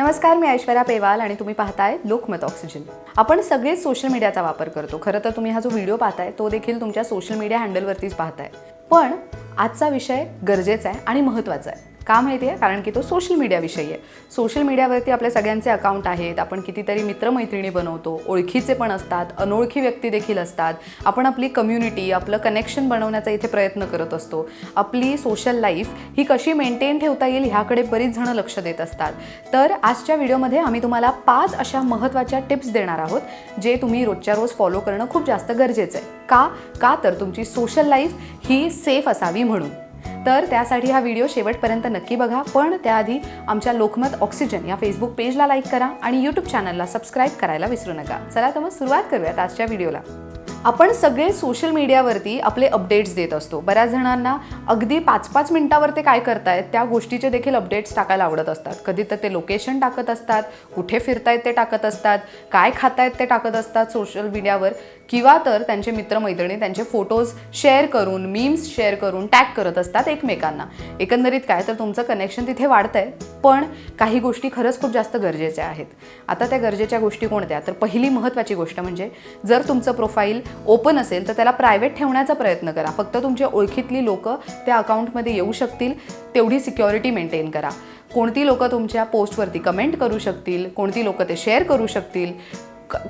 नमस्कार, मी ऐश्वर्या पेवाल आणि तुम्ही पाहताय लोकमत ऑक्सिजन। आपण सगळेच सोशल मीडियाचा वापर करतो। खरं तर तुम्ही हा जो व्हिडिओ पाहताय तो देखील तुमच्या सोशल मीडिया हँडलवरतीच पाहताय। पण आजचा विषय गरजेचा आहे आणि महत्त्वाचा आहे। का माहिती आहे? कारण की तो सोशल मीडिया विषयी आहे। सोशल मीडियावरती आपले सगळ्यांचे अकाउंट आहेत। आपण कितीतरी मित्रमैत्रिणी बनवतो, ओळखीचे पण असतात, अनोळखी व्यक्ती देखील असतात। आपण आपली कम्युनिटी, आपलं कनेक्शन बनवण्याचा इथे प्रयत्न करत असतो। आपली सोशल लाईफ ही कशी मेंटेन ठेवता येईल ह्याकडे बरीच जण लक्ष देत असतात। तर आजच्या व्हिडिओमध्ये आम्ही तुम्हाला 5 अशा महत्त्वाच्या टिप्स देणार आहोत जे तुम्ही रोजच्या रोज फॉलो करणं खूप जास्त गरजेचं आहे। का तर तुमची सोशल लाईफ ही सेफ असावी म्हणून। तर त्यासाठी हा व्हिडिओ शेवटपर्यंत नक्की बघा। पण त्याआधी आमच्या लोकमत ऑक्सिजन या फेसबुक पेजला लाईक करा आणि यूट्यूब चॅनलला सबस्क्राईब करायला विसरू नका। चला तर मग सुरुवात करूयात आजच्या व्हिडिओला। आपण सगळे सोशल मीडियावरती आपले अपडेट्स देत असतो। बऱ्याच जणांना अगदी 5-5 मिनिटावर ते काय करतायत त्या गोष्टीचे देखील अपडेट्स टाकायला आवडत असतात। कधी तर ते लोकेशन टाकत असतात, कुठे फिरतायत ते टाकत असतात, काय खातायत ते टाकत असतात सोशल मीडियावर, किंवा तर त्यांचे मित्रमैत्रिणी त्यांचे फोटोज शेअर करून, मीम्स शेअर करून टॅग करत असतात एकमेकांना। एकंदरीत काय तर तुमचं कनेक्शन तिथे वाढतंय, पण काही गोष्टी खरंच खूप जास्त गरजेच्या आहेत। आता त्या गरजेच्या गोष्टी कोणत्या? तर पहिली महत्त्वाची गोष्ट म्हणजे जर तुमचं प्रोफाईल ओपन असेल तर त्याला प्रायव्हेट ठेवण्याचा प्रयत्न करा। फक्त तुमच्या ओळखीतली लोकं त्या अकाउंटमध्ये येऊ शकतील तेवढी सिक्युरिटी मेंटेन करा। कोणती लोकं तुमच्या पोस्टवरती कमेंट करू शकतील, कोणती लोकं ते शेअर करू शकतील,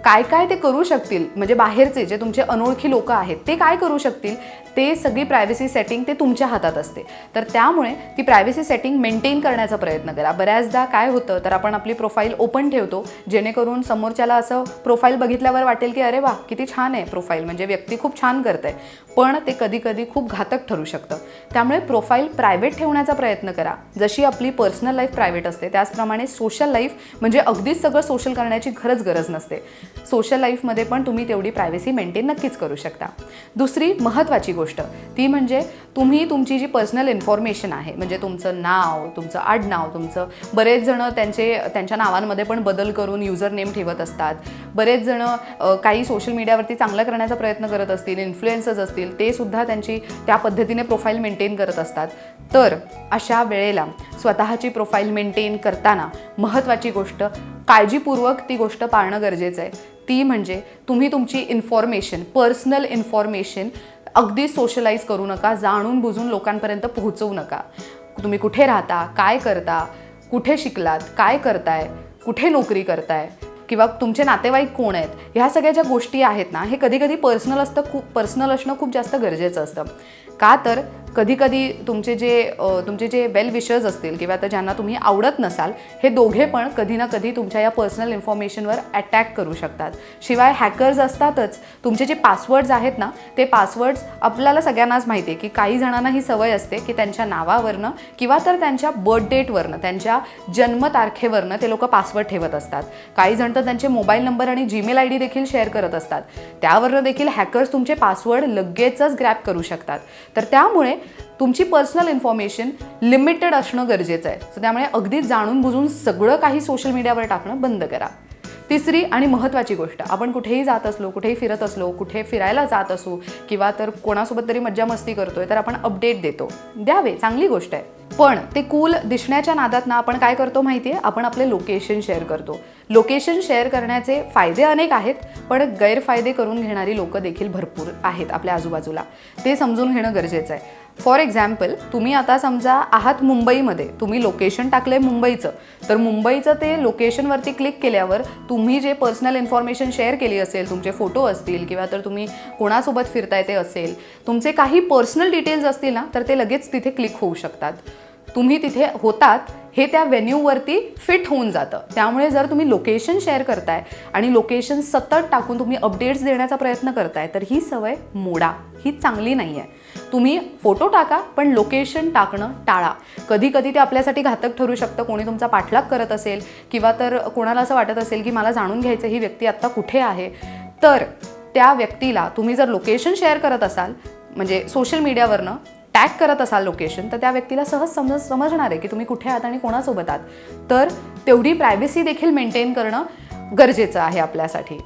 काय काय ते करू शकतील, म्हणजे बाहेरचे जे तुमचे अनोळखी लोक आहेत ते काय करू शकतील, ते सगळी प्रायव्हसी सेटिंग ते तुमच्या हातात असते। तर त्यामुळे ती प्रायव्हसी सेटिंग मेंटेन करण्याचा प्रयत्न करा। बऱ्याचदा काय होतं तर आपण आपली प्रोफाईल ओपन ठेवतो जेणेकरून समोरच्याला असं प्रोफाईल बघितल्यावर वाटेल की अरे वा किती छान आहे प्रोफाईल, म्हणजे व्यक्ती खूप छान करते, पण ते कधी कधी खूप घातक ठरू शकतं। त्यामुळे प्रोफाईल प्रायव्हेट ठेवण्याचा प्रयत्न करा। जशी आपली पर्सनल लाईफ प्रायव्हेट असते त्याचप्रमाणे सोशल लाईफ म्हणजे अगदीच सगळं सोशल करण्याची खरंच गरज नसते। सोशल लाईफमध्ये पण तुम्ही तेवढी प्रायव्हसी मेंटेन नक्कीच करू शकता। दुसरी महत्त्वाची गोष्ट ती म्हणजे तुम्ही तुमची जी पर्सनल इन्फॉर्मेशन आहे, म्हणजे तुमचं नाव, तुमचं आडनाव, तुमचं बरेच जण त्यांच्या नावांमध्ये पण बदल करून युजर नेम ठेवत असतात। बरेच जण काही सोशल मीडियावरती चांगलं करण्याचा प्रयत्न करत असतील, इन्फ्लुएन्सर्स असतील, ते सुद्धा त्यांची त्या पद्धतीने प्रोफाईल मेंटेन करत असतात। तर अशा वेळेला स्वतःची प्रोफाईल मेंटेन करताना महत्त्वाची गोष्ट, काळजीपूर्वक ती गोष्ट पाळणं गरजेचं आहे। ती म्हणजे तुम्ही तुमची इन्फॉर्मेशन, पर्सनल इन्फॉर्मेशन अगदी सोशलाइज करू नका, जाणून बुजून लोकांपर्यंत पोहोचवू नका। तुम्ही कुठे राहता, काय करता, कुठे शिकलात, काय करताय, कुठे नोकरी करताय, किंवा तुमचे नातेवाईक कोण आहेत, ह्या सगळ्या ज्या गोष्टी आहेत ना, हे कधी कधी पर्सनल असणं खूप जास्त गरजेचं असतं। का तर कधी कधी तुमचे जे वेल विशर्स असतील किंवा तर ज्यांना तुम्ही आवडत नसाल, हे दोघे पण कधी ना कधी तुमच्या या पर्सनल इन्फॉर्मेशनवर अटॅक करू शकतात। शिवाय हॅकर्स असतातच। तुमचे जे पासवर्ड्स आहेत ना, ते पासवर्ड्स आपल्याला सगळ्यांनाच माहिती आहे की काही जणांना ही सवय असते की त्यांच्या नावावरनं किंवा तर त्यांच्या बर्थ डेटवरनं, त्यांच्या जन्मतारखेवरनं ते लोक पासवर्ड ठेवत असतात। काही जण तर त्यांचे मोबाईल नंबर आणि जीमेल आयडी देखील शेअर करत असतात। त्यावरनं देखील हॅकर्स तुमचे पासवर्ड लगेचच ग्रॅब करू शकतात। तर त्यामुळे तुमची पर्सनल इन्फॉर्मेशन लिमिटेड असणं गरजेचं आहे। सो त्यामुळे अगदीच जाणून बुजून सगळं काही सोशल मीडियावर टाकणं बंद करा। तिसरी आणि महत्त्वाची गोष्ट, आपण कुठेही जात असलो, कुठेही फिरत असलो, कुठे फिरायला जात असू किंवा तर कोणासोबत तरी मज्जा मस्ती करतोय तर आपण अपडेट देतो, द्यावे, चांगली गोष्ट आहे। पण ते कूल दिसण्याच्या नादात ना आपण काय करतो माहिती आहे, आपण आपले लोकेशन शेअर करतो। लोकेशन शेअर करण्याचे फायदे अनेक आहेत, पण गैरफायदे करून घेणारी लोकं देखील भरपूर आहेत आपल्या आजूबाजूला। ते समजून घेणं गरजेचं आहे। फॉर एक्झाम्पल, तुम्ही आता समजा आहात मुंबईमध्ये, तुम्ही लोकेशन टाकलंय मुंबईचं, तर मुंबईचं ते लोकेशनवरती क्लिक केल्यावर तुम्ही जे पर्सनल इन्फॉर्मेशन शेअर केली असेल, तुमचे फोटो असतील किंवा तर तुम्ही कोणासोबत फिरताय ते असेल, तुमचे काही पर्सनल डिटेल्स असतील ना, तर ते लगेच तिथे क्लिक होऊ शकतात। तुम्ही तिथे होतात हे त्या व्हेन्यूवरती फिट होऊन जातं। त्यामुळे जर तुम्ही लोकेशन शेअर करताय आणि लोकेशन सतत टाकून तुम्ही अपडेट्स देण्याचा प्रयत्न करताय, तर ही सवय मोडा, ही चांगली नाही आहे। तुम्ही फोटो टाका पण लोकेशन टाकणं टाळा। कधी कधी ते आपल्यासाठी घातक ठरू शकतं। कोणी तुमचा पाठलाग करत असेल किंवा तर कोणाला असं वाटत असेल की मला जाणून घ्यायचं ही व्यक्ती आत्ता कुठे आहे, तर त्या व्यक्तीला तुम्ही जर लोकेशन शेअर करत असाल, म्हणजे सोशल मीडियावरनं टॅग करत असाल लोकेशन, तर त्या व्यक्तीला सहज समजणार आहे की तुम्ही कुठे आहात आणि कोणासोबत आहात। तर तेवढी प्रायव्हसी देखील मेंटेन करणं गरजेचं आहे आपल्यासाठी।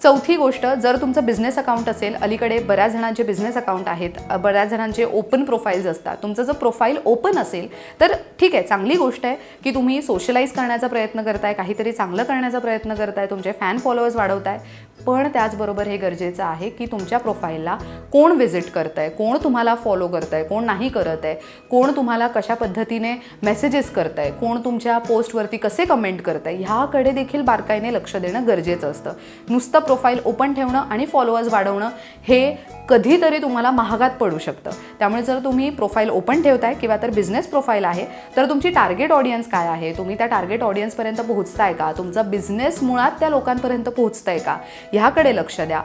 चौथी गोष्ट, जर तुमचं बिझनेस अकाउंट असेल, अलीकडे बऱ्याच जणांचे बिझनेस अकाउंट आहेत, बऱ्याच जणांचे ओपन प्रोफाईल्स असतात, तुमचं जर प्रोफाईल ओपन असेल तर ठीक आहे, चांगली गोष्ट आहे की तुम्ही सोशलाईज करण्याचा प्रयत्न करताय, काहीतरी चांगलं करण्याचा प्रयत्न करताय, तुमचे फॅन फॉलोअर्स वाढवताय. पण त्याचबरोबर हे गरजेचं आहे की तुमच्या प्रोफाईलला कोण व्हिजिट करतंय, कोण तुम्हाला फॉलो करतंय, कोण नाही करत आहे, कोण तुम्हाला कशा पद्धतीने मेसेजेस करतंय, कोण तुमच्या पोस्टवरती कसे कमेंट करतंय, ह्याकडे देखील बारकाईने लक्ष देणं गरजेचं असतं. नुसतं प्रोफाईल ओपन ठेवणं आणि फॉलोअर्स वाढवणं हे कधीतरी तुम्हाला महागात पडू शकतं. त्यामुळे जर तुम्ही प्रोफाईल ओपन ठेवताय किंवा तर बिझनेस प्रोफाईल आहे, तर तुमची टार्गेट ऑडियन्स काय आहे, तुम्ही त्या टार्गेट ऑडियन्सपर्यंत पोहोचताय का, तुमचा बिझनेस मुळात त्या लोकांपर्यंत पोहोचताय का, ह्याकडे लक्ष द्या.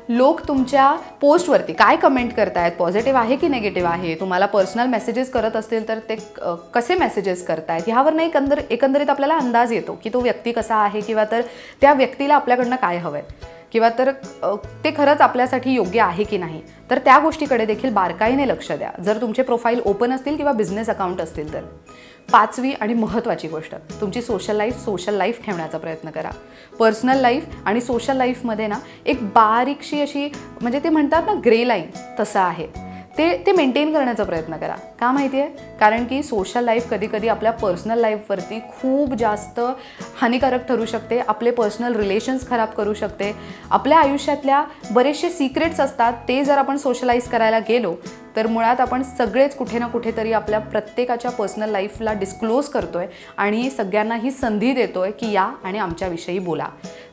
लोक तुमच्या पोस्टवरती काय कमेंट करतायत, पॉझिटिव्ह आहे की निगेटिव्ह आहे, तुम्हाला पर्सनल मेसेजेस करत असतील तर ते कसे मेसेजेस करतायत, ह्यावर एकंदरीत आपल्याला अंदाज येतो की तो व्यक्ती कसा आहे किंवा तर त्या व्यक्तीला आपल्याकडनं काय हवं आहे किंवा तर ते खरंच आपल्यासाठी योग्य आहे की नाही. तर त्या गोष्टीकडे देखील बारकाईने लक्ष द्या जर तुमचे प्रोफाईल ओपन असतील किंवा बिझनेस अकाउंट असतील तर. पाचवी आणि महत्त्वाची गोष्ट, तुमची सोशल लाईफ ठेवण्याचा प्रयत्न करा. पर्सनल लाईफ आणि सोशल लाईफमध्ये ना एक बारीकशी अशी, म्हणजे ते म्हणतात ना ग्रे लाईन, तसं आहे ते मेंटेन करण्याचा प्रयत्न करा. का माहिती आहे, कारण की सोशल लाईफ कधी कधी आपल्या पर्सनल लाईफवरती खूप जास्त हानिकारक ठरू शकते, आपले पर्सनल रिलेशन्स खराब करू शकते. आपल्या आयुष्यातल्या बरेचसे सिक्रेट्स असतात, ते जर आपण सोशलाइज करायला गेलो तर मुळात आपण सगळेच कुठे ना कुठेतरी आपल्या प्रत्येकाच्या पर्सनल लाईफला डिस्क्लोज करतोय आणि सगळ्यांना ही संधी देतोय की या आणि आमच्याविषयी बोला.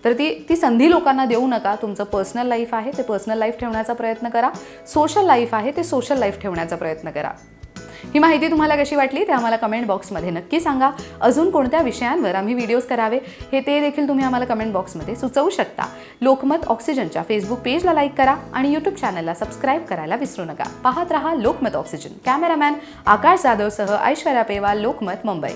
तर ती संधी लोकांना देऊ नका. तुमचं पर्सनल लाईफ आहे ते पर्सनल लाईफ ठेवण्याचा प्रयत्न करा, सोशल लाईफ आहे ते सोशल लाईफ ठेवण्याचा प्रयत्न करा. ही माहिती तुम्हाला कशी वाटली ते आम्हाला कमेंट बॉक्समध्ये नक्की सांगा. अजून कोणत्या विषयांवर आम्ही व्हिडिओज करावे हे ते देखील तुम्ही आम्हाला कमेंट बॉक्समध्ये सुचवू शकता. लोकमत ऑक्सिजनच्या फेसबुक पेजला लाईक करा आणि यूट्यूब चॅनलला सबस्क्राईब करायला विसरू नका. पाहत रहा लोकमत ऑक्सिजन. कॅमेरामॅन आकाश जाधवसह ऐश्वर्या पेवाल, लोकमत, मुंबई.